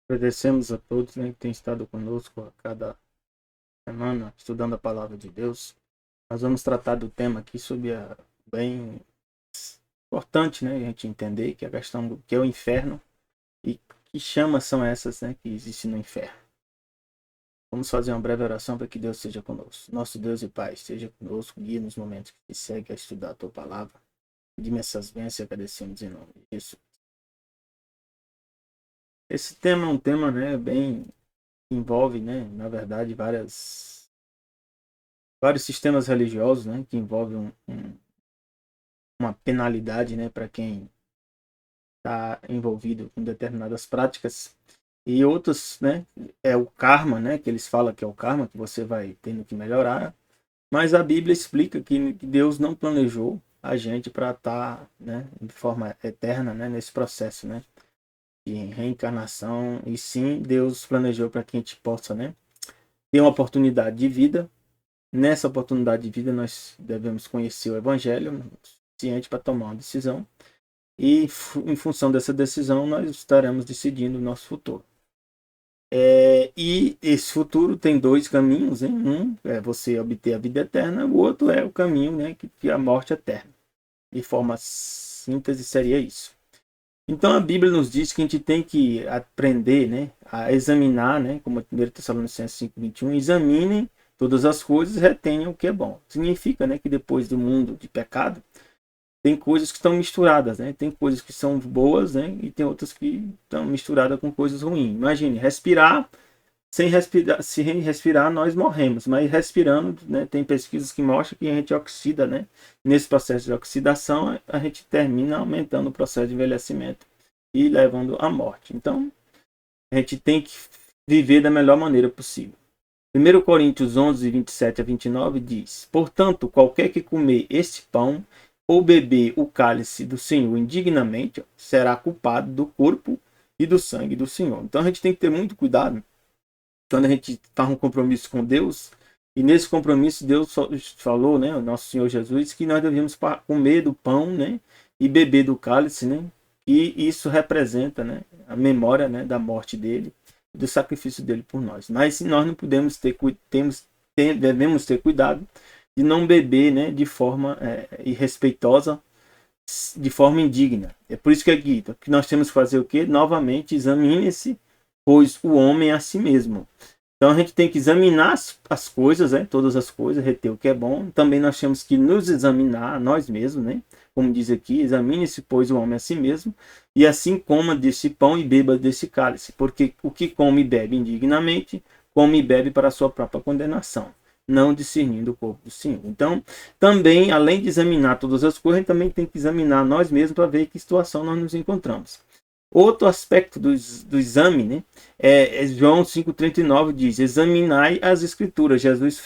Agradecemos a todos, né, que têm estado conosco a cada semana, estudando a palavra de Deus. Nós vamos tratar do tema aqui sobre bem importante, né, a gente entender que a questão do que é o inferno e que chamas são essas, né, que existem no inferno. Vamos fazer uma breve oração para que Deus seja conosco. Nosso Deus e Pai, esteja conosco, guia nos momentos que segue a estudar a Tua palavra. Pedimos essas bênçãos e agradecemos em nome de Jesus. Esse tema é um tema, né, bem envolve, né, na verdade, vários sistemas religiosos, né, que envolvem uma penalidade, né, para quem está envolvido com determinadas práticas. E outros, né, é o karma, né, que eles falam que é o karma, que você vai tendo que melhorar. Mas a Bíblia explica que Deus não planejou a gente para estar, né, de forma eterna, né, nesse processo, né, de reencarnação. E sim, Deus planejou para que a gente possa, né, ter uma oportunidade de vida. Nessa oportunidade de vida, nós devemos conhecer o Evangelho suficiente para tomar uma decisão. E em função dessa decisão, nós estaremos decidindo o nosso futuro. E esse futuro tem dois caminhos, hein? Um é você obter a vida eterna, o outro é o caminho, né, que é a morte eterna. De forma síntese, seria isso. Então a Bíblia nos diz que a gente tem que aprender, né, a examinar, né, como 1 Tessalonicenses 5:21, examinem todas as coisas e retenham o que é bom. Significa, né, que depois do mundo de pecado, tem coisas que estão misturadas, né? Tem coisas que são boas, né? E tem outras que estão misturadas com coisas ruins. Imagine, respirar, sem respirar nós morremos, mas respirando, né? Tem pesquisas que mostram que a gente oxida, né? Nesse processo de oxidação, a gente termina aumentando o processo de envelhecimento e levando à morte. Então, a gente tem que viver da melhor maneira possível. 1 Coríntios 11:27-29 diz: Portanto, qualquer que comer este pão ou beber o cálice do Senhor indignamente, será culpado do corpo e do sangue do Senhor. Então a gente tem que ter muito cuidado quando a gente faz um compromisso com Deus. E nesse compromisso Deus falou, né, o nosso Senhor Jesus, que nós devíamos comer do pão, né, e beber do cálice, né, e isso representa, né, a memória, né, da morte dele, do sacrifício dele por nós. Mas nós não podemos devemos ter cuidado de não beber, né, de forma irrespeitosa, de forma indigna. É por isso que aqui que nós temos que fazer o quê? Novamente, examine-se, pois o homem é a si mesmo. Então a gente tem que examinar as coisas, né? Todas as coisas, reter o que é bom. Também nós temos que nos examinar, nós mesmos, né? Como diz aqui, examine-se, pois o homem a si mesmo, e assim coma desse pão e beba desse cálice, porque o que come e bebe indignamente, come e bebe para a sua própria condenação, não discernindo o corpo do Senhor. Então, também, além de examinar todas as coisas, a gente também tem que examinar nós mesmos para ver em que situação nós nos encontramos. Outro aspecto do exame, né, João 5,39 diz: examinai as escrituras. Jesus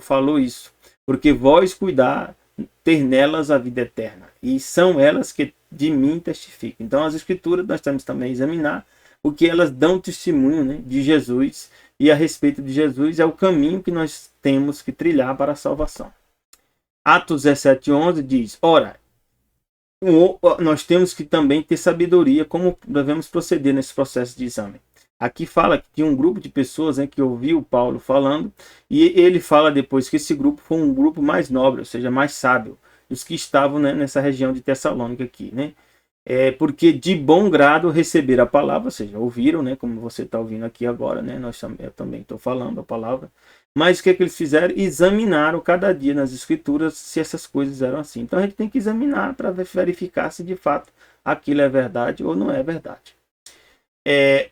falou isso, porque vós cuidar, ter nelas a vida eterna, e são elas que de mim testificam. Então as escrituras nós temos também a examinar, porque elas dão testemunho, né, de Jesus, e a respeito de Jesus é o caminho que nós temos que trilhar para a salvação. Atos 17:11 diz: ora, nós temos que também ter sabedoria como devemos proceder nesse processo de exame. Aqui fala que tinha um grupo de pessoas, né, que ouviu Paulo falando, e ele fala depois que esse grupo foi um grupo mais nobre, ou seja, mais sábio, dos que estavam, né, nessa região de Tessalônica aqui, né? Porque de bom grado receber a palavra, ou seja, ouviram, né, como você está ouvindo aqui agora, né? Eu também estou falando a palavra. Mas o que eles fizeram? Examinaram cada dia nas escrituras se essas coisas eram assim. Então a gente tem que examinar para verificar se de fato aquilo é verdade ou não é verdade.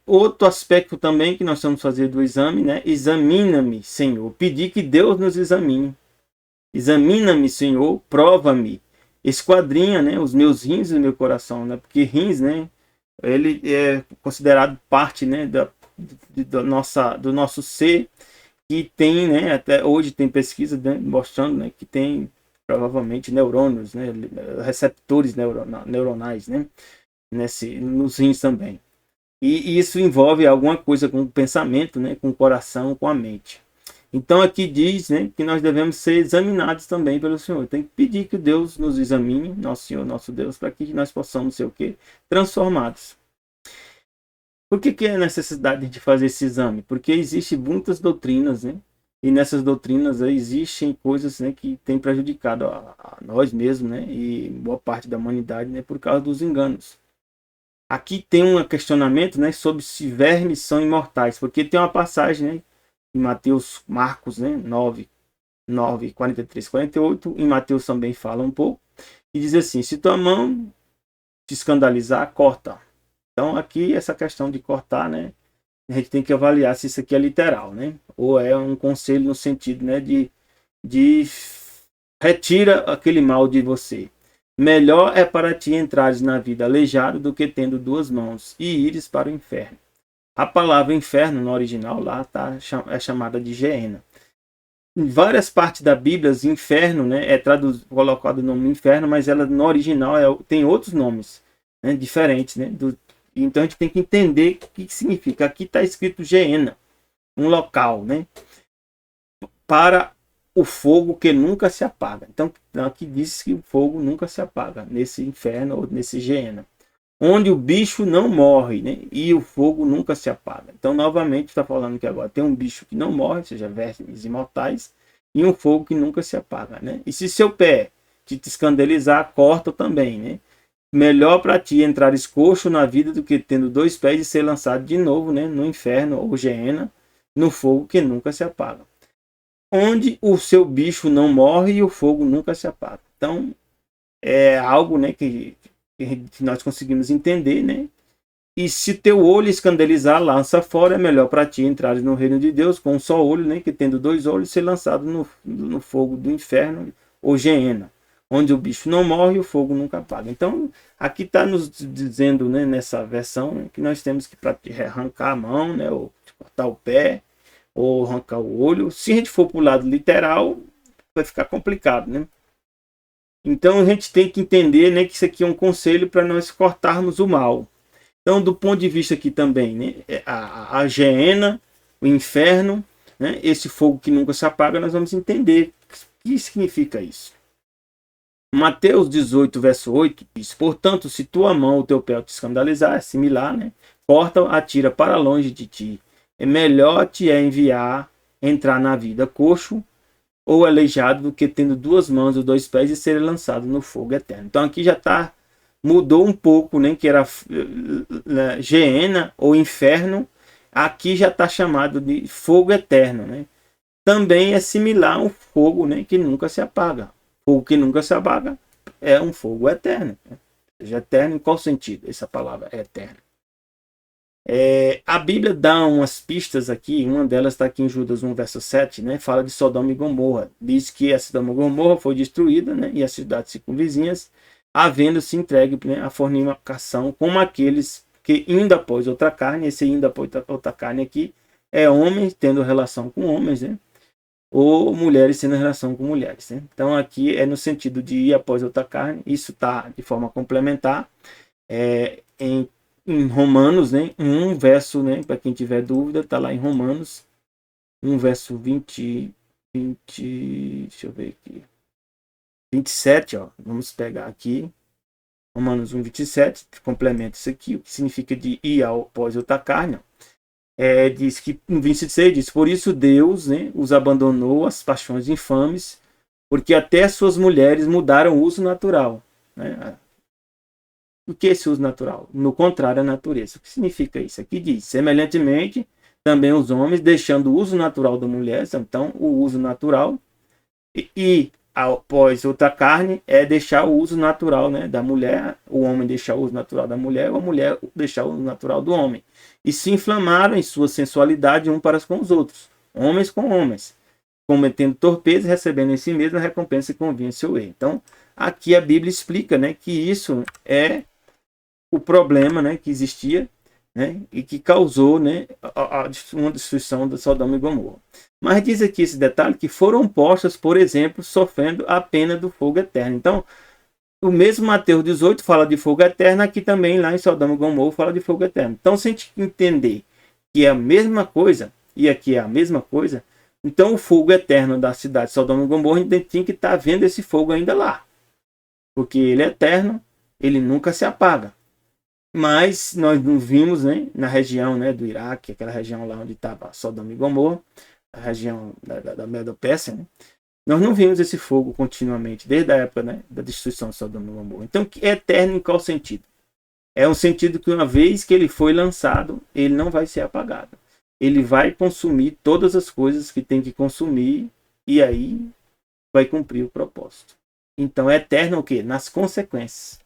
Outro aspecto também que nós vamos fazer do exame, né? Examina-me, Senhor. Pedir que Deus nos examine. Examina-me, Senhor, prova-me. Esquadrinha, né, os meus rins e o meu coração, né? Porque rins, né, ele é considerado parte, né, do nosso ser, que tem, né, até hoje tem pesquisa, né, mostrando, né, que tem provavelmente neurônios, né, receptores neuronais, né, nos rins também. E isso envolve alguma coisa com o pensamento, né, com o coração, com a mente. Então aqui diz, né, que nós devemos ser examinados também pelo Senhor. Tem que pedir que Deus nos examine, nosso Senhor, nosso Deus, para que nós possamos ser o quê? Transformados. Por que é a necessidade de fazer esse exame? Porque existem muitas doutrinas, né? E nessas doutrinas existem coisas, né, que têm prejudicado a nós mesmos, né? E boa parte da humanidade, né, por causa dos enganos. Aqui tem um questionamento, né, sobre se vermes são imortais, porque tem uma passagem, né, em Marcos, né, 9, 43, 48, em Mateus também fala um pouco, e diz assim: se tua mão te escandalizar, corta. Então aqui essa questão de cortar, né, a gente tem que avaliar se isso aqui é literal, né, ou é um conselho no sentido, né, de retira aquele mal de você. Melhor é para ti entrares na vida aleijado do que tendo duas mãos e ires para o inferno. A palavra inferno no original lá é chamada de Geena. Em várias partes da Bíblia, inferno, né, é colocado o nome inferno, mas ela no original tem outros nomes, né, diferentes, né, então a gente tem que entender o que significa. Aqui está escrito Geena, um local, né, para o fogo que nunca se apaga. Então aqui diz que o fogo nunca se apaga nesse inferno ou nesse Geena, onde o bicho não morre, né, e o fogo nunca se apaga. Então novamente está falando que agora tem um bicho que não morre, ou seja, vermes imortais, e um fogo que nunca se apaga, né? E se seu pé te escandalizar, corta também, né? Melhor para ti entrares coxo na vida do que tendo dois pés e ser lançado de novo, né, no inferno ou Geena, no fogo que nunca se apaga, onde o seu bicho não morre e o fogo nunca se apaga. Então é algo, né, que nós conseguimos entender, né? E se teu olho escandalizar, lança fora. É melhor para ti entrares no reino de Deus com um só olho, né, que tendo dois olhos, ser lançado no fogo do inferno ou Geena, onde o bicho não morre e o fogo nunca apaga. Então aqui está nos dizendo, né, nessa versão, né, que nós temos que arrancar a mão, né, ou cortar o pé, ou arrancar o olho. Se a gente for para o lado literal, vai ficar complicado, né? Então a gente tem que entender, né, que isso aqui é um conselho para nós cortarmos o mal. Então, do ponto de vista aqui também, né, a Geena, o inferno, né, esse fogo que nunca se apaga, nós vamos entender o que significa isso. Mateus 18, verso 8 diz: portanto, se tua mão ou teu pé te escandalizar, é similar, né, corta, atira para longe de ti. É melhor te entrar na vida coxo ou aleijado do que tendo duas mãos ou dois pés e ser lançado no fogo eterno. Então aqui já mudou um pouco, né, que era Geena ou inferno, aqui já está chamado de fogo eterno, né? Também é similar ao fogo, né, que nunca se apaga. Fogo que nunca se apaga é um fogo eterno, né? Ou seja, eterno em qual sentido essa palavra é eterna? A Bíblia dá umas pistas aqui, uma delas está aqui em Judas 1, verso 7, né? Fala de Sodoma e Gomorra. Diz que a Sodoma e Gomorra foi destruída, né? E as cidades circunvizinhas, havendo-se entregue, né, a fornicação, como aqueles que indo após outra carne. Esse indo após outra carne aqui é homens tendo relação com homens, né? Ou mulheres tendo relação com mulheres, né? Então aqui é no sentido de ir após outra carne. Isso está de forma complementar em Romanos, né, um verso, né, para quem tiver dúvida, está lá em Romanos, um verso 20, deixa eu ver aqui, 27, ó, vamos pegar aqui, Romanos 1, 27, complementa isso aqui, o que significa de ir após outra carne, diz que, em 26, diz: por isso Deus, né, os abandonou as paixões infames, porque até suas mulheres mudaram o uso natural, né? O que é esse uso natural? No contrário à natureza. O que significa isso? Aqui diz: semelhantemente, também os homens, deixando o uso natural da mulher, então o uso natural, e após outra carne, é deixar o uso natural, né, da mulher, o homem deixar o uso natural da mulher, ou a mulher deixar o uso natural do homem. E se inflamaram em sua sensualidade um para com os outros, homens com homens, cometendo torpeza, recebendo em si mesmo a recompensa que convinha seu erro. Então, aqui a Bíblia explica, né, que isso é o problema, né, que existia, né, e que causou, né, uma destruição da Sodoma e Gomorra. Mas diz aqui esse detalhe que foram postas, por exemplo, sofrendo a pena do fogo eterno. Então, o mesmo Mateus 18 fala de fogo eterno, aqui também lá em Sodoma e Gomorra fala de fogo eterno. Então, se a gente entender que é a mesma coisa, e aqui é a mesma coisa, então o fogo eterno da cidade de Sodoma e Gomorra, a gente tem que estar vendo esse fogo ainda lá. Porque ele é eterno, ele nunca se apaga. Mas nós não vimos, né, na região, né, do Iraque, aquela região lá onde estava Sodoma e Gomorra, a região da Medo-Pérsia, né? Nós não vimos esse fogo continuamente, desde a época, né, da destruição de Sodoma e Gomorra. Então, é eterno em qual sentido? É um sentido que uma vez que ele foi lançado, ele não vai ser apagado. Ele vai consumir todas as coisas que tem que consumir e aí vai cumprir o propósito. Então, é eterno o quê? Nas consequências.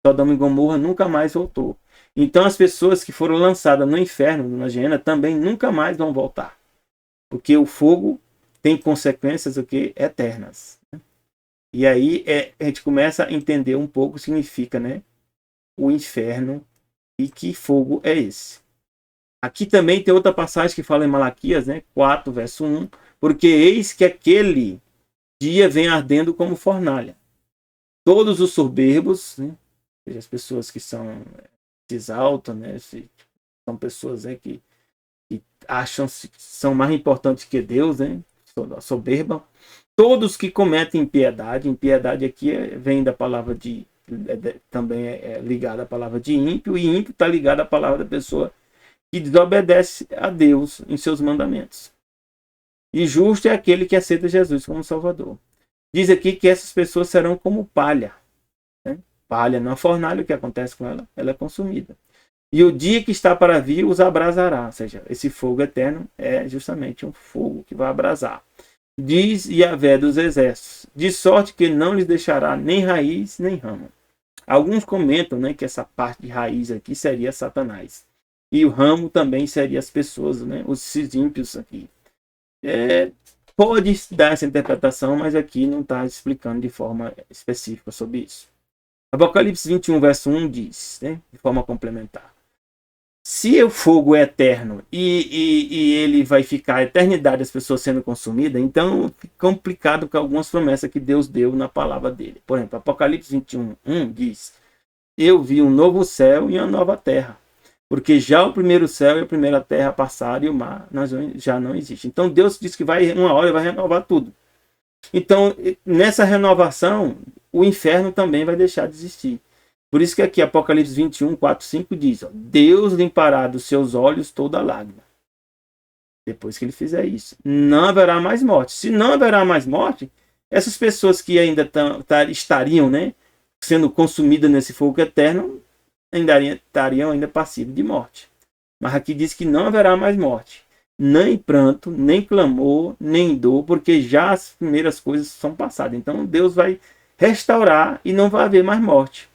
Sodoma e Gomorra nunca mais voltou. Então, as pessoas que foram lançadas no inferno, na Geena, também nunca mais vão voltar. Porque o fogo tem consequências o quê? Eternas. E aí a gente começa a entender um pouco o que significa, né, o inferno e que fogo é esse. Aqui também tem outra passagem que fala em Malaquias, né, 4, verso 1, porque eis que aquele dia vem ardendo como fornalha. Todos os soberbos, né, as pessoas que se exaltam, né, são pessoas, né, que acham que são mais importantes que Deus, né, soberba. Todos que cometem impiedade, impiedade aqui vem da palavra também é ligada à palavra de ímpio, e ímpio está ligado à palavra da pessoa que desobedece a Deus em seus mandamentos. E justo é aquele que aceita Jesus como Salvador. Diz aqui que essas pessoas serão como palha. Né? Palha na fornalha, o que acontece com ela? Ela é consumida. E o dia que está para vir os abrasará. Ou seja, esse fogo eterno é justamente um fogo que vai abrasar. Diz Yahvé dos exércitos, de sorte que não lhes deixará nem raiz nem ramo. Alguns comentam, né, que essa parte de raiz aqui seria Satanás. E o ramo também seria as pessoas, né, os ímpios aqui. Pode dar essa interpretação, mas aqui não está explicando de forma específica sobre isso. Apocalipse 21, verso 1 diz, né, de forma complementar. Se o fogo é eterno e ele vai ficar a eternidade as pessoas sendo consumidas, então fica complicado com algumas promessas que Deus deu na palavra dele. Por exemplo, Apocalipse 21, 1 diz: eu vi um novo céu e uma nova terra, porque já o primeiro céu e a primeira terra passaram e o mar já não existe. Então Deus diz que uma hora vai renovar tudo. Então, nessa renovação, o inferno também vai deixar de existir. Por isso que aqui Apocalipse 21, 4, 5 diz, ó, Deus limpará dos seus olhos toda lágrima. Depois que ele fizer isso, não haverá mais morte. Se não haverá mais morte, essas pessoas que ainda estariam, né, sendo consumidas nesse fogo eterno, estariam ainda passivas de morte. Mas aqui diz que não haverá mais morte. Nem pranto, nem clamor, nem dor, porque já as primeiras coisas são passadas. Então Deus vai restaurar e não vai haver mais morte.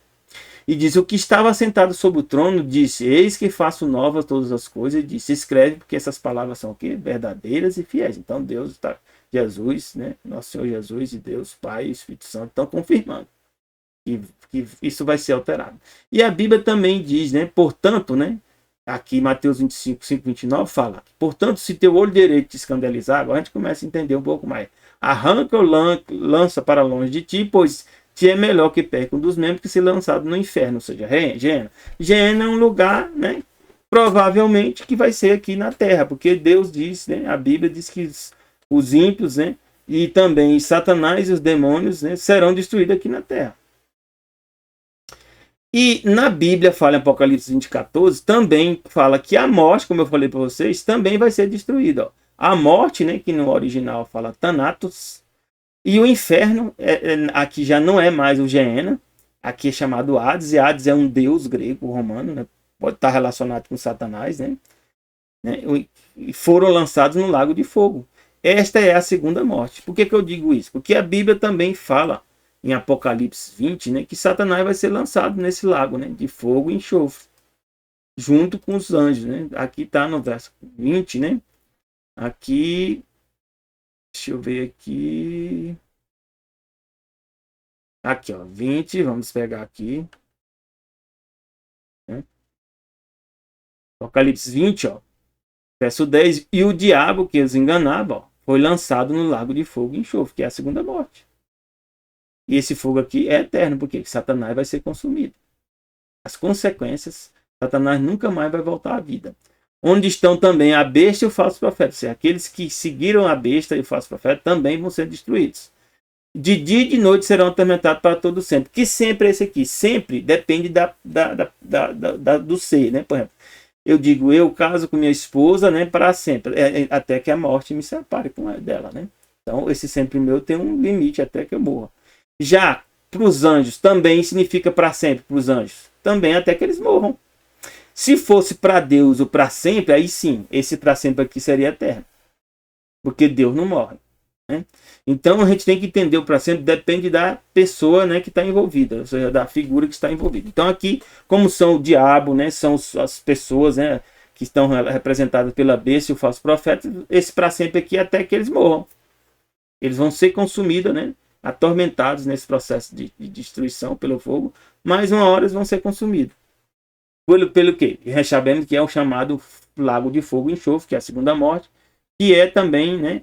E diz, o que estava sentado sobre o trono disse, eis que faço novas todas as coisas, e disse, escreve, porque essas palavras são o quê? Verdadeiras e fiéis. Então Deus está, Jesus, né? Nosso Senhor Jesus e Deus, Pai e Espírito Santo estão confirmando que isso vai ser alterado. E a Bíblia também diz, né? Portanto, né? Aqui Mateus 25, 5, 29 fala, portanto, se teu olho direito te escandalizar, agora a gente começa a entender um pouco mais. Arranca ou lança para longe de ti, pois te é melhor que perca um dos membros que ser lançado no inferno, ou seja, Geena. Geena é um lugar, né, provavelmente que vai ser aqui na terra, porque Deus diz, né, a Bíblia diz que os ímpios, né, e também Satanás e os demônios, né, serão destruídos aqui na terra. E na Bíblia, fala em Apocalipse 20, 14, também fala que a morte, como eu falei para vocês, também vai ser destruída. Ó. A morte, né, que no original fala Thanatos, e o inferno, aqui já não é mais o Geena, aqui é chamado Hades, e Hades é um deus grego, romano, né? Pode estar relacionado com Satanás, né? E foram lançados no lago de fogo. Esta é a segunda morte. Por que eu digo isso? Porque a Bíblia também fala, em Apocalipse 20, né, que Satanás vai ser lançado nesse lago, né, de fogo e enxofre, junto com os anjos. Né? Aqui está no verso 20, né? Aqui... Deixa eu ver aqui. Aqui, ó, 20. Vamos pegar aqui. Né? Apocalipse 20, ó, verso 10. E o diabo que os enganava, ó, foi lançado no lago de fogo e enxofre, que é a segunda morte. E esse fogo aqui é eterno, porque Satanás vai ser consumido. As consequências, Satanás nunca mais vai voltar à vida. Onde estão também a besta e o falso profeta. Ou seja, aqueles que seguiram a besta e o falso profeta também vão ser destruídos. De dia e de noite serão atormentados para todo sempre. Que sempre é esse aqui? Sempre depende do ser, né? Por exemplo, eu digo, eu caso com minha esposa, né, para sempre, até que a morte me separe dela, né? Então, esse sempre meu tem um limite até que eu morra. Já para os anjos, também significa para sempre para os anjos. Também até que eles morram. Se fosse para Deus o para sempre, aí sim, esse para sempre aqui seria eterno. Porque Deus não morre. Né? Então a gente tem que entender o para sempre depende da pessoa, né, que está envolvida, ou seja, da figura que está envolvida. Então aqui, como são o diabo, né, são as pessoas, né, que estão representadas pela besta e o falso profeta, esse para sempre aqui até que eles morram. Eles vão ser consumidos, né, atormentados nesse processo de destruição pelo fogo, mas uma hora eles vão ser consumidos. Pelo que? Já sabemos que é o chamado lago de fogo e enxofre, que é a segunda morte, que é também, né,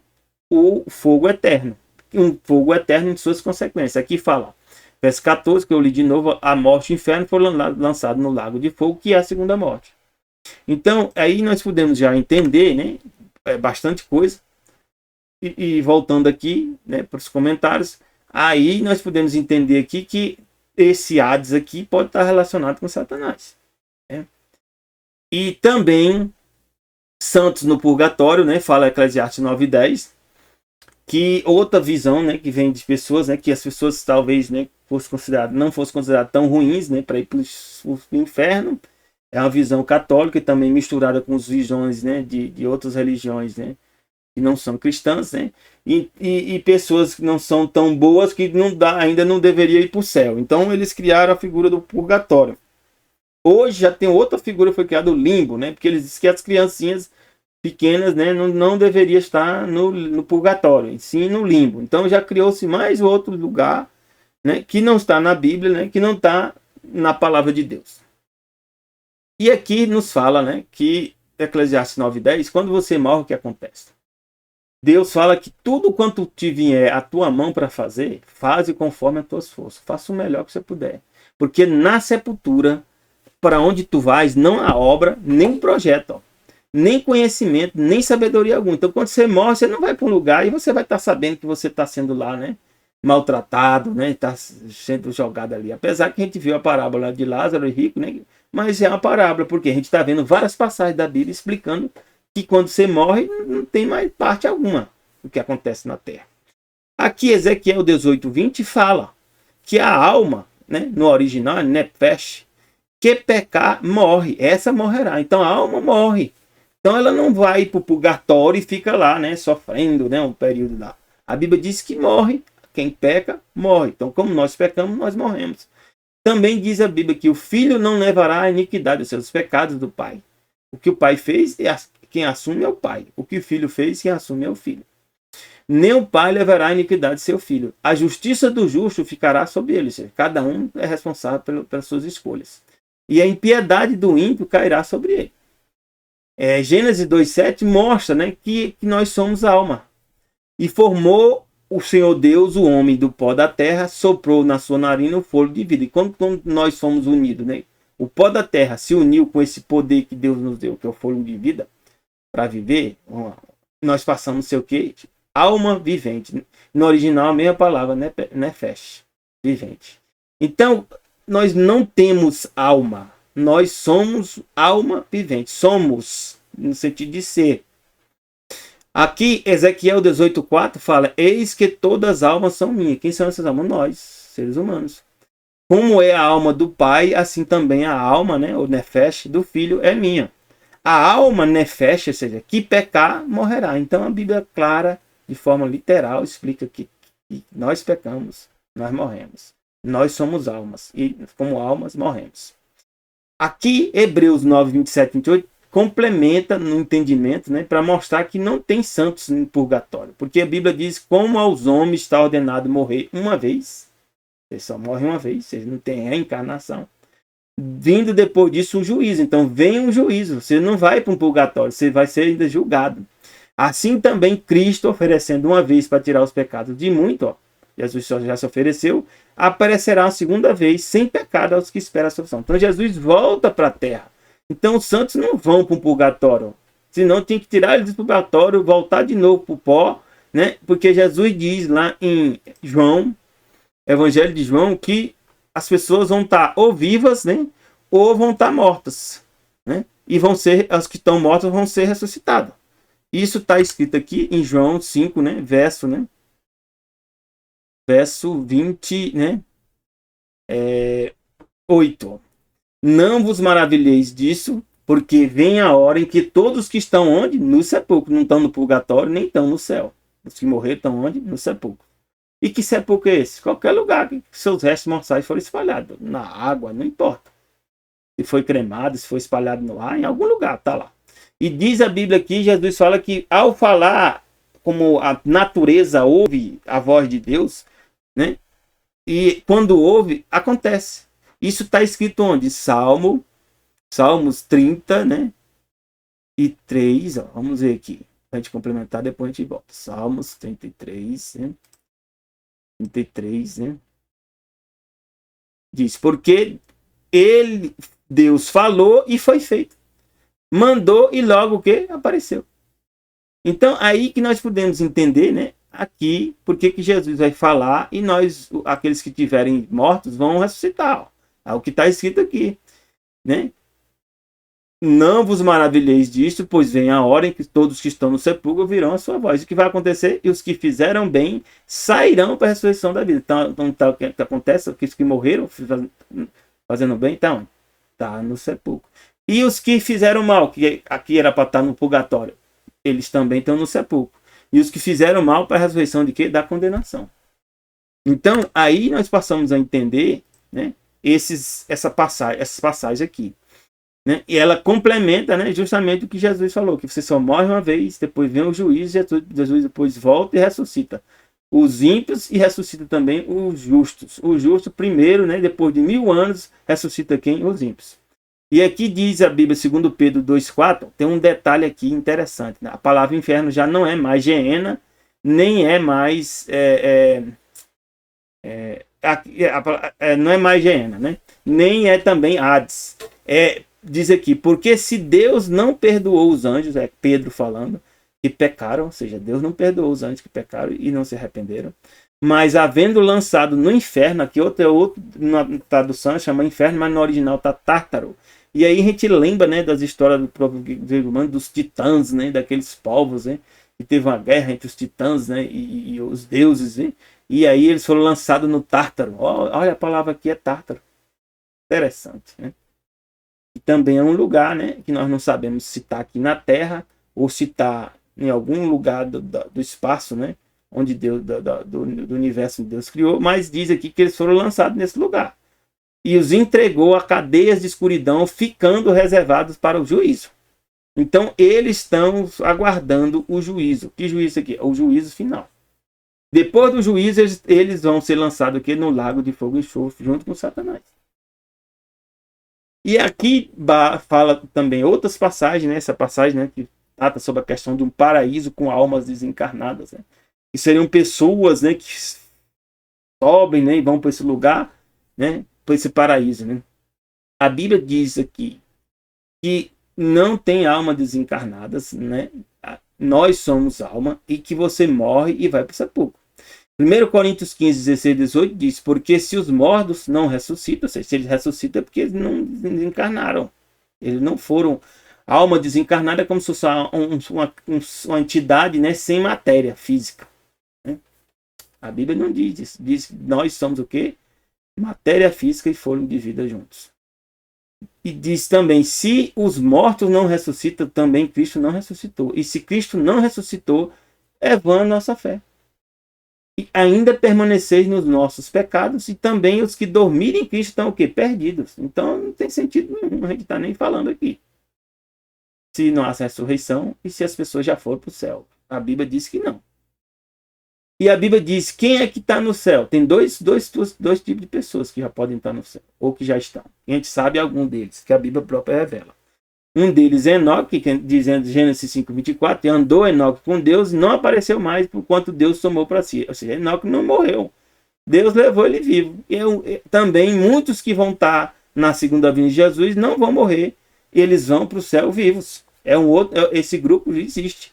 o fogo eterno. Um fogo eterno em suas consequências. Aqui fala, verso 14, que eu li de novo, a morte e o inferno foram lançados no lago de fogo, que é a segunda morte. Então, aí nós podemos já entender, né, bastante coisa. E voltando aqui, né, para os comentários, aí nós podemos entender aqui que esse Hades aqui pode estar relacionado com Satanás. Né? E também santos no purgatório, né, fala Eclesiastes 9:10, que outra visão, né, que vem de pessoas, né, que as pessoas talvez, né, não fossem consideradas tão ruins, né, para ir para o inferno. É uma visão católica e também misturada com as visões, né, de outras religiões, né, que não são cristãs, né, e pessoas que não são tão boas que ainda não deveria ir para o céu. Então eles criaram a figura do purgatório. Hoje já tem outra figura, foi criada o limbo, né, porque eles dizem que as criancinhas pequenas, né, não deveria estar no purgatório, sim no limbo. Então já criou-se mais outro lugar, né, que não está na Bíblia, né, que não está na palavra de Deus. E aqui nos fala, né, que Eclesiastes 9:10, quando você morre, o que acontece? Deus fala que tudo quanto te vier a tua mão para fazer, faze conforme as tuas forças. Faça o melhor que você puder. Porque na sepultura, para onde tu vais, não há obra, nem projeto, ó, nem conhecimento, nem sabedoria alguma. Então, quando você morre, você não vai para um lugar e você vai estar sabendo que você está sendo lá, né, maltratado, né, está sendo jogado ali. Apesar que a gente viu a parábola de Lázaro e rico, né, mas é uma parábola, porque a gente está vendo várias passagens da Bíblia explicando que quando você morre, não tem mais parte alguma do que acontece na terra. Aqui, Ezequiel 18:20 fala que a alma, né, no original é nefesh, que pecar morre, essa morrerá. Então a alma morre. Então ela não vai para o purgatório e fica lá, né, sofrendo, né, um período lá. A Bíblia diz que morre, quem peca, morre. Então como nós pecamos, nós morremos. Também diz a Bíblia que o filho não levará a iniquidade, os seus pecados do pai. O que o pai fez, quem assume é o pai. O que o filho fez, quem assume é o filho. Nem o pai levará a iniquidade de seu filho. A justiça do justo ficará sobre ele. Ou seja, cada um é responsável pelas suas escolhas. E a impiedade do ímpio cairá sobre ele. Gênesis 2:7 mostra, né, que nós somos alma. E formou o Senhor Deus o homem do pó da terra, soprou na sua narina o fôlego de vida. E quando nós fomos unidos, né, o pó da terra se uniu com esse poder que Deus nos deu, que é o fôlego de vida, para viver, nós passamos a ser o quê? Alma vivente. No original, a mesma palavra, nefesh, vivente. Então, nós não temos alma. Nós somos alma vivente. Somos, no sentido de ser. Aqui, Ezequiel 18:4 fala, eis que todas as almas são minhas. Quem são essas almas? Nós, seres humanos. Como é a alma do pai, assim também a alma, né, o nefesh, do filho é minha. A alma nefesh, ou seja, que pecar, morrerá. Então a Bíblia clara, de forma literal, explica que nós pecamos, nós morremos. Nós somos almas e como almas morremos. Aqui, Hebreus 9:27-28, complementa no entendimento, né, para mostrar que não tem santos no purgatório. Porque a Bíblia diz como aos homens está ordenado morrer uma vez. Eles só morrem uma vez, eles não têm reencarnação. Vindo depois disso o juízo. Então vem um juízo. Você não vai para um purgatório, você vai ser ainda julgado. Assim também Cristo, oferecendo uma vez para tirar os pecados de muito, ó, Jesus já se ofereceu, aparecerá uma segunda vez sem pecado aos que esperam a salvação. Então Jesus volta para a terra. Então os santos não vão para um purgatório. Senão tinha que tirar eles do purgatório, voltar de novo para o pó né? Porque Jesus diz lá em João, Evangelho de João, que as pessoas vão estar ou vivas, né? Ou vão estar mortas, né? E vão ser, as que estão mortas vão ser ressuscitadas. Isso está escrito aqui em João 5, né? Verso 20, né? 8. Não vos maravilheis disso, porque vem a hora em que todos que estão onde? No sepulcro. Não estão no purgatório, nem estão no céu. Os que morreram estão onde? No sepulcro. E que sepulcro é esse? Qualquer lugar que seus restos mortais foram espalhados. Na água, não importa. Se foi cremado, se foi espalhado no ar, em algum lugar, está lá. E diz a Bíblia aqui, Jesus fala que ao falar, como a natureza ouve a voz de Deus, né? E quando ouve, acontece. Isso está escrito onde? Salmos 30, né? E 3, ó, vamos ver aqui. Para a gente complementar, depois a gente volta. Salmos 33, né? 33, né? Diz, porque Deus falou e foi feito. Mandou e logo o que? Apareceu. Então, aí que nós podemos entender, né? Aqui, porque que Jesus vai falar e nós, aqueles que tiverem mortos, vão ressuscitar. É o que está escrito aqui, né? Não vos maravilheis disto, pois vem a hora em que todos que estão no sepulcro virão a sua voz. O que vai acontecer? E os que fizeram bem sairão para a ressurreição da vida. Então o que acontece? Os que morreram fazendo bem, então, está no sepulcro. E os que fizeram mal, que aqui era para estar no purgatório, eles também estão no sepulcro. E os que fizeram mal para a ressurreição de quê? Da condenação. Então, aí nós passamos a entender, né, essas passagens aqui. Né? E ela complementa, né, justamente o que Jesus falou, que você só morre uma vez, depois vem o juízo, Jesus depois volta e ressuscita os ímpios e ressuscita também os justos. O justo primeiro, né, depois de 1000 anos, ressuscita quem? Os ímpios. E aqui diz a Bíblia, segundo Pedro 2,4, tem um detalhe aqui interessante. Né? A palavra inferno já não é mais Geena, nem é mais... não é mais Geena, né? Nem é também Hades. Diz aqui, porque se Deus não perdoou os anjos, é Pedro falando, que pecaram, ou seja, Deus não perdoou os anjos que pecaram e não se arrependeram, mas havendo lançado no inferno, aqui outra na tradução chama inferno, mas no original está Tártaro. E aí a gente lembra, né, das histórias do próprio grego humano, dos titãs, né, daqueles povos, né, que teve uma guerra entre os titãs, né, e os deuses, né, e aí eles foram lançados no Tártaro. Olha, a palavra aqui é Tártaro. Interessante, né? E também é um lugar, né, que nós não sabemos se está aqui na Terra ou se está em algum lugar do espaço, né, onde Deus, do universo que Deus criou, mas diz aqui que eles foram lançados nesse lugar. E os entregou a cadeias de escuridão, ficando reservados para o juízo. Então, eles estão aguardando o juízo. Que juízo aqui? O juízo final. Depois do juízo, eles vão ser lançados aqui no lago de fogo e enxofre, junto com Satanás. E aqui fala também outras passagens, né? Essa passagem, né, que trata sobre a questão de um paraíso com almas desencarnadas, né? Que seriam pessoas, né, que sobem, né, e vão para esse lugar, né, para esse paraíso, né? A Bíblia diz aqui que não tem alma desencarnadas, né? Nós somos alma e que você morre e vai para o sepulcro. 1 Coríntios 15, 16, 18 diz, porque se os mortos não ressuscitam, ou seja, se eles ressuscitam é porque eles não desencarnaram. Eles não foram... A alma desencarnada é como se fosse uma entidade, né, sem matéria física. Né? A Bíblia não diz isso. Diz que nós somos o quê? Matéria física e fôlego de vida juntos. E diz também, se os mortos não ressuscitam, também Cristo não ressuscitou. E se Cristo não ressuscitou, é vã a nossa fé. E ainda permaneceis nos nossos pecados, e também os que dormirem em Cristo estão o quê? Perdidos. Então não tem sentido nenhum, a gente está nem falando aqui. Se não há ressurreição e se as pessoas já foram para o céu. A Bíblia diz que não. E a Bíblia diz, quem é que está no céu? Tem dois tipos de pessoas que já podem estar no céu, ou que já estão. E a gente sabe algum deles, que a Bíblia própria revela. Um deles é Enoque, dizendo Gênesis 5:24, andou Enoque com Deus e não apareceu mais por quanto Deus tomou para si. Ou seja, Enoque não morreu. Deus levou ele vivo. Também muitos que vão estar na segunda vinda de Jesus não vão morrer. Eles vão para o céu vivos. Esse grupo existe.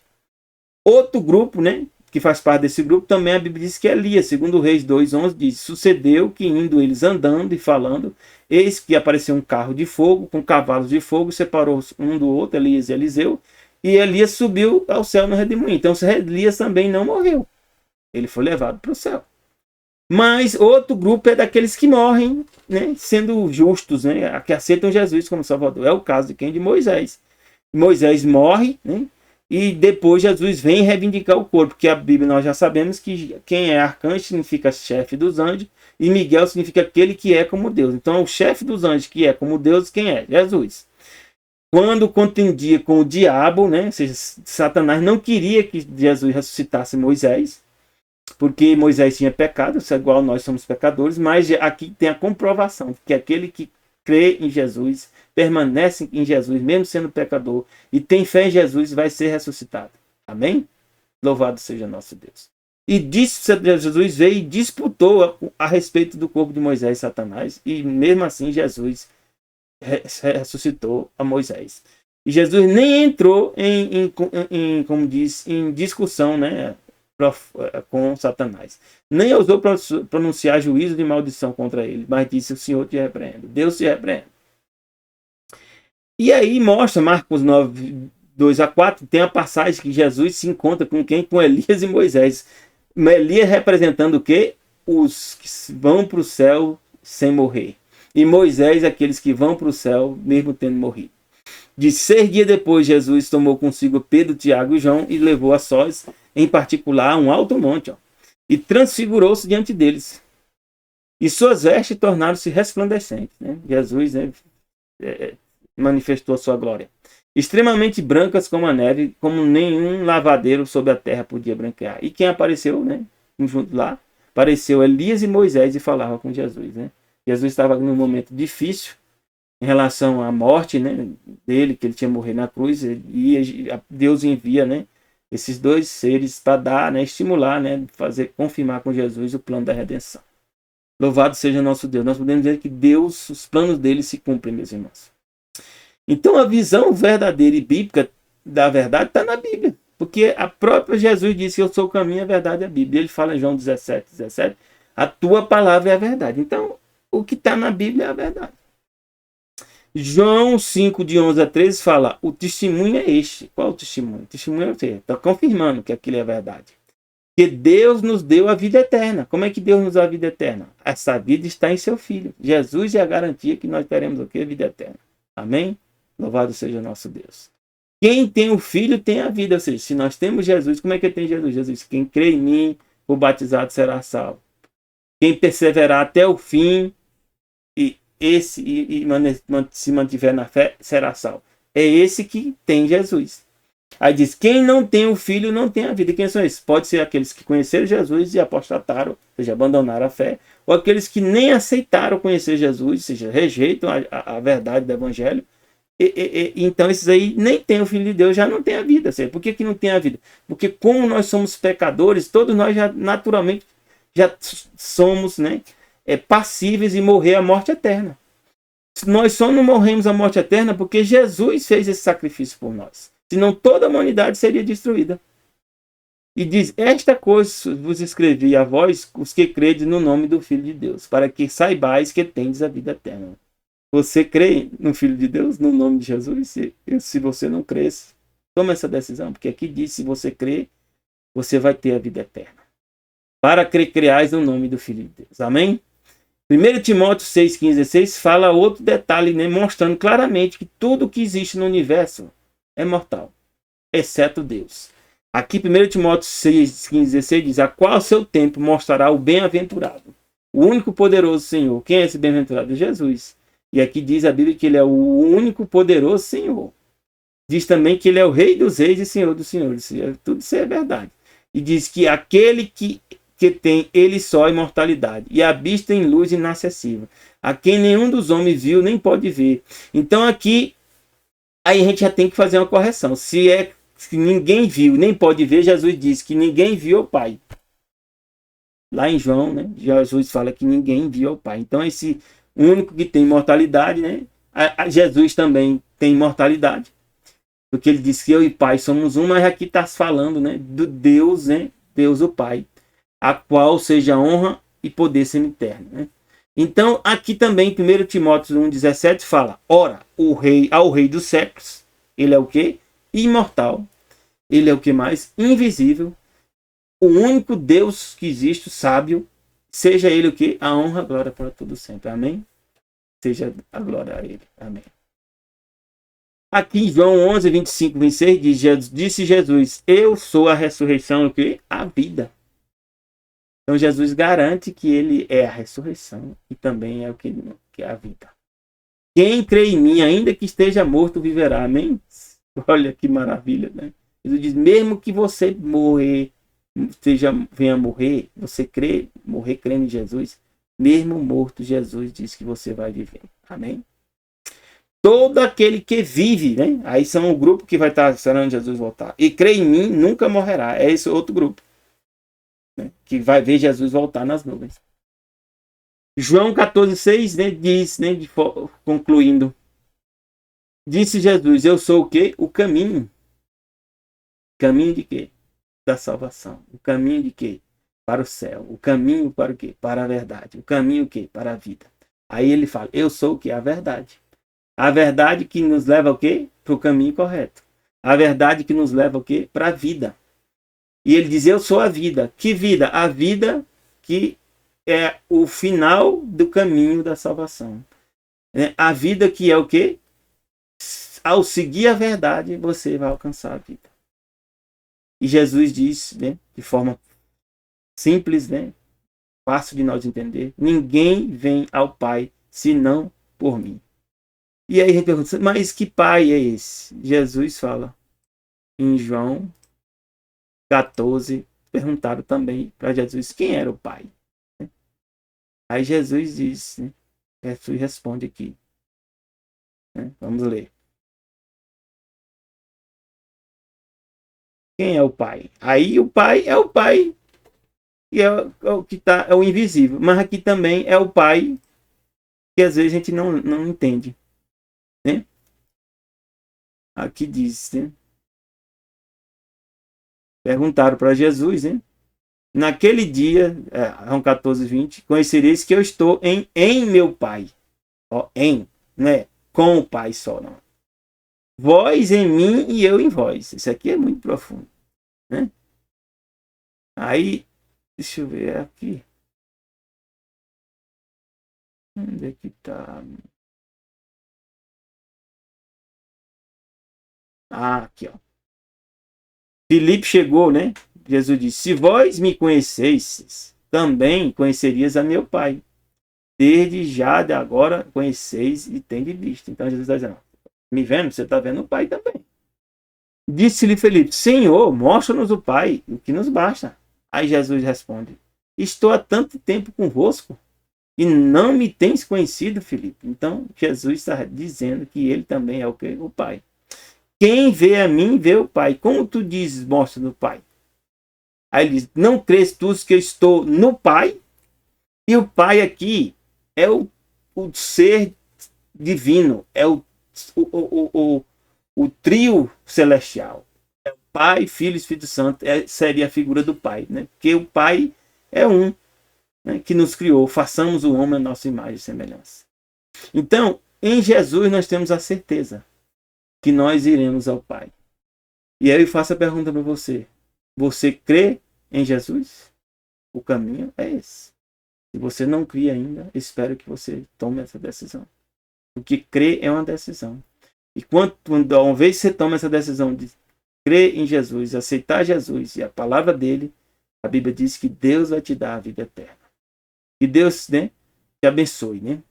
Outro grupo, né, que faz parte desse grupo, também a Bíblia diz que Elias, segundo Reis 2:11, diz: sucedeu que indo eles andando e falando, eis que apareceu um carro de fogo, com cavalos de fogo, separou um do outro, Elias e Eliseu, e Elias subiu ao céu no redemoinho. Então Elias também não morreu. Ele foi levado para o céu. Mas outro grupo é daqueles que morrem, né, sendo justos, né, que aceitam Jesus como Salvador. É o caso de quem? De Moisés. Moisés morre, né, e depois Jesus vem reivindicar o corpo, porque a Bíblia nós já sabemos que quem é arcanjo significa chefe dos anjos, e Miguel significa aquele que é como Deus. Então o chefe dos anjos que é como Deus, quem é? Jesus. Quando contendia com o diabo, né, ou seja, Satanás não queria que Jesus ressuscitasse Moisés, porque Moisés tinha pecado, igual nós somos pecadores, mas aqui tem a comprovação que aquele que crê em Jesus, permanece em Jesus, mesmo sendo pecador, e tem fé em Jesus, vai ser ressuscitado. Amém? Louvado seja nosso Deus. E Jesus veio e disputou a respeito do corpo de Moisés e Satanás, e mesmo assim Jesus ressuscitou a Moisés. E Jesus nem entrou como diz, em discussão, né, com Satanás. Nem ousou pronunciar juízo de maldição contra ele, mas disse: o Senhor te repreende, Deus te repreende. E aí mostra Marcos 9:2-4, tem a passagem que Jesus se encontra com quem? Com Elias e Moisés. Elias representando o quê? Os que vão para o céu sem morrer. E Moisés, aqueles que vão para o céu mesmo tendo morrido. De 6 dias depois, Jesus tomou consigo Pedro, Tiago e João e levou a sós, em particular, a um alto monte, e transfigurou-se diante deles. E suas vestes tornaram-se resplandecentes. Né? Jesus, né, manifestou a sua glória. Extremamente brancas como a neve, como nenhum lavadeiro sobre a terra podia branquear. E quem apareceu, né, junto lá? Apareceu Elias e Moisés e falava com Jesus. Né? Jesus estava num momento difícil em relação à morte, né, dele, que ele tinha morrido na cruz, e Deus envia, né, esses dois seres para dar, né, estimular, né, confirmar com Jesus o plano da redenção. Louvado seja nosso Deus. Nós podemos dizer que Deus, os planos dele se cumprem, meus irmãos. Então a visão verdadeira e bíblica da verdade está na Bíblia. Porque a própria Jesus disse: eu sou o caminho, a verdade e a Bíblia. Ele fala em João 17:17, a tua palavra é a verdade. Então o que está na Bíblia é a verdade. João 5:11-13 fala: o testemunho é este. Qual o testemunho? O testemunho é você. Está confirmando que aquilo é verdade. Que Deus nos deu a vida eterna. Como é que Deus nos deu a vida eterna? Essa vida está em seu Filho. Jesus é a garantia que nós teremos o quê? Vida eterna. Amém? Louvado seja nosso Deus. Quem tem o Filho tem a vida. Ou seja, se nós temos Jesus, como é que tem Jesus? Jesus: quem crê em mim, o batizado será salvo. Quem perseverar até o fim e se mantiver na fé, será salvo. É esse que tem Jesus. Aí diz: quem não tem o Filho não tem a vida. Quem são esses? Pode ser aqueles que conheceram Jesus e apostataram, ou seja, abandonaram a fé, ou aqueles que nem aceitaram conhecer Jesus, ou seja, rejeitam a verdade do Evangelho. Então esses aí nem tem o Filho de Deus, já não tem a vida. Ou seja, por que não tem a vida? Porque como nós somos pecadores, todos nós já naturalmente já somos, né, passíveis de morrer a morte eterna. Nós só não morremos a morte eterna porque Jesus fez esse sacrifício por nós. Senão toda a humanidade seria destruída. E diz: esta coisa vos escrevi a vós, os que credes no nome do Filho de Deus, para que saibais que tendes a vida eterna. Você crê no Filho de Deus, no nome de Jesus? Se você não crê, toma essa decisão, porque aqui diz: se você crê, você vai ter a vida eterna. Para que creais no nome do Filho de Deus. Amém? 1 Timóteo 6,15-16 fala outro detalhe, né, mostrando claramente que tudo que existe no universo é mortal, exceto Deus. Aqui 1 Timóteo 6,15-16 diz: a qual seu tempo mostrará o bem-aventurado, o único poderoso Senhor. Quem é esse bem-aventurado? Jesus. E aqui diz a Bíblia que ele é o único poderoso Senhor. Diz também que ele é o Rei dos Reis e Senhor dos Senhores. Tudo isso é verdade. E diz que aquele que tem ele só a imortalidade e habita em luz inacessível, a quem nenhum dos homens viu nem pode ver. Então aqui aí a gente já tem que fazer uma correção. Se ninguém viu nem pode ver, Jesus diz que ninguém viu o Pai. Lá em João, né, Jesus fala que ninguém viu o Pai. Então esse único que tem imortalidade, né, Jesus também tem imortalidade, porque ele disse que eu e Pai somos um, mas aqui está falando, né, do Deus, né, Deus o Pai, a qual seja honra e poder sempiterno, né? Então, aqui também, 1 Timóteo 1,17 fala, ora, ao rei dos séculos, ele é o quê? Imortal. Ele é o que mais? Invisível. O único Deus que existe, sábio, seja ele o quê? A honra, a glória para todo sempre. Amém? Seja a glória a ele. Amém. Aqui em João 11, 25, 26, disse Jesus, eu sou a ressurreição, o quê? A vida. Então Jesus garante que ele é a ressurreição e também é o que é a vida. Quem crê em mim, ainda que esteja morto, viverá. Amém? Olha que maravilha, né? Jesus diz, mesmo que você venha morrer, você morrer crendo em Jesus, mesmo morto, Jesus diz que você vai viver. Amém? Todo aquele que vive, né? Aí são o grupo que vai estar esperando Jesus voltar. E crê em mim, nunca morrerá. É esse outro grupo, né? Que vai ver Jesus voltar nas nuvens. João 14,6, né? Diz, né? Concluindo. Disse Jesus, eu sou o quê? O caminho. Caminho de quê? Da salvação. O caminho de quê? Para o céu. O caminho para o quê? Para a verdade. O caminho o quê? Para a vida. Aí ele fala, eu sou o quê? A verdade. A verdade que nos leva ao quê? Para o caminho correto. A verdade que nos leva ao quê? Para a vida. E ele diz, eu sou a vida. Que vida? A vida que é o final do caminho da salvação. A vida que é o quê? Ao seguir a verdade, você vai alcançar a vida. E Jesus diz, né, de forma simples, né, fácil de nós entender, ninguém vem ao Pai senão por mim. E aí a gente pergunta, mas que pai é esse? Jesus fala em João 14, perguntaram também para Jesus quem era o pai. Aí Jesus diz, né, Jesus responde aqui. Vamos ler. Quem é o pai? Aí o pai é o pai que é o que tá, é o invisível. Mas aqui também é o pai que às vezes a gente não entende. Né? Aqui diz, né? Perguntaram para Jesus, né? Naquele dia, João 14, 20, conhecereis que eu estou em meu Pai. Ó, não é com o Pai só, não. Vós em mim e eu em vós. Isso aqui é muito profundo. Né? Aí, deixa eu ver aqui. Onde é que tá? Aqui, ó. Filipe chegou, né? Jesus disse, se vós me conhecesseis, também conhecerias a meu Pai. Desde já de agora conheceis e tendes visto. Então Jesus está dizendo, me vendo, você está vendo o Pai também. Disse-lhe Filipe, Senhor, mostra-nos o Pai, o que nos basta. Aí Jesus responde, estou há tanto tempo convosco e não me tens conhecido, Filipe. Então Jesus está dizendo que ele também é o quê? O Pai. Quem vê a mim, vê o Pai. Como tu dizes, mostra-nos o Pai? Aí ele diz, não crês tu que eu estou no Pai? E o Pai aqui é o ser divino, é o trio celestial. É o Pai, Filho e Espírito Santo, seria a figura do Pai, né? Porque o Pai é um, né, que nos criou, façamos o homem a nossa imagem e semelhança. Então, em Jesus nós temos a certeza que nós iremos ao Pai. E aí eu faço a pergunta para você. Você crê em Jesus? O caminho é esse. Se você não crê ainda, espero que você tome essa decisão. Porque crer é uma decisão. E uma vez que você toma essa decisão de crer em Jesus, aceitar Jesus e a palavra dele, a Bíblia diz que Deus vai te dar a vida eterna. Que Deus, né, te abençoe. Né?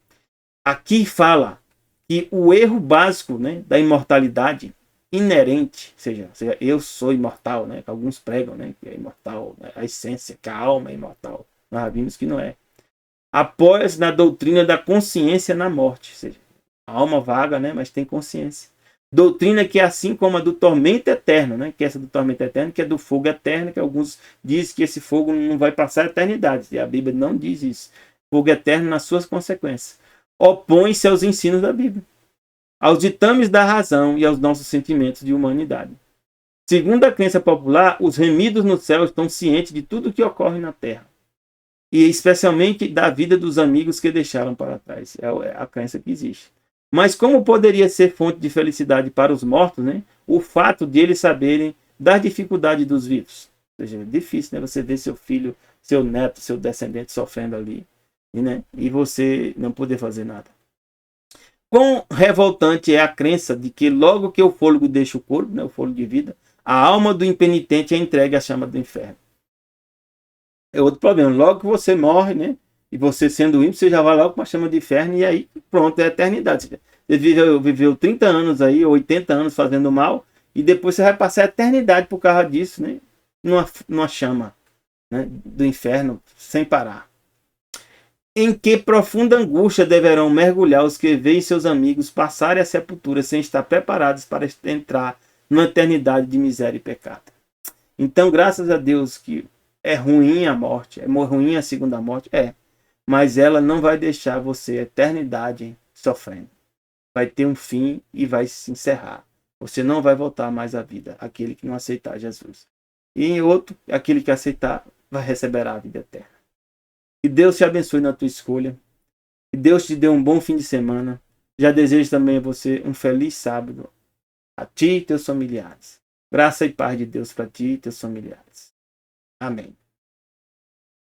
Aqui fala que o erro básico, né, da imortalidade inerente, ou seja, eu sou imortal, né, que alguns pregam, né, que é imortal, né, a essência, que a alma é imortal. Nós vimos que não é. Apoia-se na doutrina da consciência na morte, ou seja, a alma vaga, né, mas tem consciência. Doutrina que é assim como a do tormento eterno, né, que é essa do tormento eterno, que é do fogo eterno, que alguns dizem que esse fogo não vai passar a eternidade, e a Bíblia não diz isso. Fogo eterno nas suas consequências. Opõe-se aos ensinos da Bíblia, aos ditames da razão e aos nossos sentimentos de humanidade. Segundo a crença popular, os remidos no céu estão cientes de tudo que ocorre na terra, e especialmente da vida dos amigos que deixaram para trás. É a crença que existe. Mas como poderia ser fonte de felicidade para os mortos, né? O fato de eles saberem das dificuldades dos vivos. Ou seja, é difícil, né? Você ver seu filho, seu neto, seu descendente sofrendo ali, né? E você não poder fazer nada. Quão revoltante é a crença de que logo que o fôlego deixa o corpo, né? O fôlego de vida, a alma do impenitente é entregue à chama do inferno. É outro problema. Logo que você morre, né? E você sendo ímpio, você já vai logo para a chama de inferno e aí pronto, é a eternidade. Você viveu 30 anos aí, 80 anos fazendo mal, e depois você vai passar a eternidade por causa disso, né? Numa chama, né? Do inferno, sem parar. Em que profunda angústia deverão mergulhar os que veem seus amigos passarem a sepultura sem estar preparados para entrar numa eternidade de miséria e pecado. Então, graças a Deus que é ruim a morte, é ruim a segunda morte, mas ela não vai deixar você a eternidade sofrendo. Vai ter um fim e vai se encerrar. Você não vai voltar mais à vida, aquele que não aceitar Jesus. E em outro, aquele que aceitar, vai receber a vida eterna. Que Deus te abençoe na tua escolha. Que Deus te dê um bom fim de semana. Já desejo também a você um feliz sábado. A ti e teus familiares. Graça e paz de Deus para ti e teus familiares. Amém.